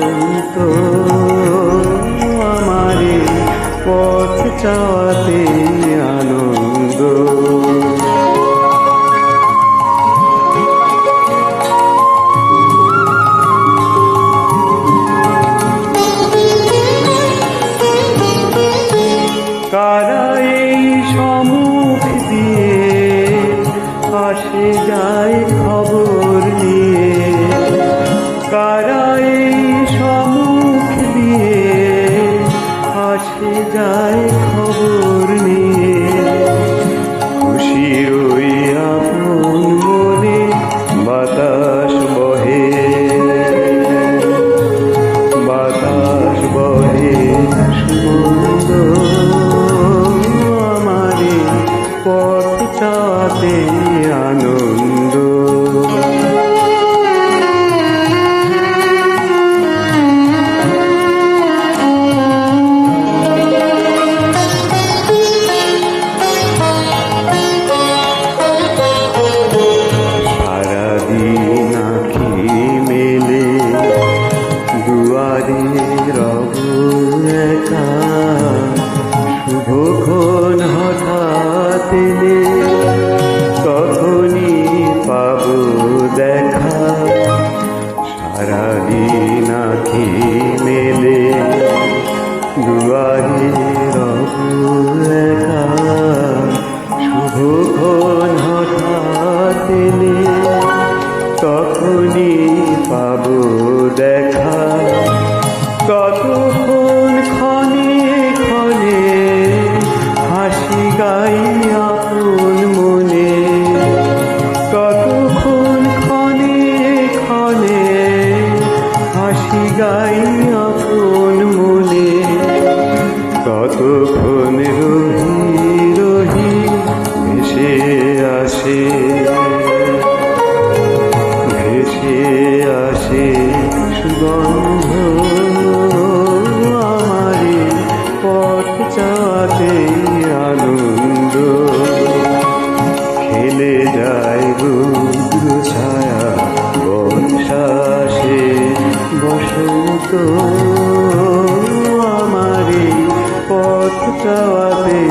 বসন্ত আমারে পথ চাওয়াতে আনন্দ। কারা এই সম্মুখ দিয়ে আসে যায় খবর নিয়ে, কারা এই সম্মুখ দিয়ে আসে যায় খবর নিয়ে। খুশির ওই আপন মনে বাতাস বহে, বাতাস বহে সুমন্দ আমারে পথ চাওয়াতে আনন্দ। সারাদিন আঁখি মেলে দুয়ারে রব একা, শুভক্ষণ হঠাৎ এলে তখনই পাব দেখা। সারাদিন আঁখি মেলে দুয়ারে রব একা, শুভক্ষণ হঠাৎ এলে তখনই পাব দেখা। ততক্ষণ ক্ষণে ক্ষণে হাসি গাই আপন মনে, ততক্ষণ ক্ষণে ক্ষণে হাসি গাই আপন মনে। ততক্ষণ রহি রহি ভেসে আসে, ভেসে আসে সুগন্ধ আমারে পথ চাওয়াতে আনন্দ। খেলে যায় রুদ্র ছায়া বর্ষাসে বসন্ত আমারে পথ চাওয়াতে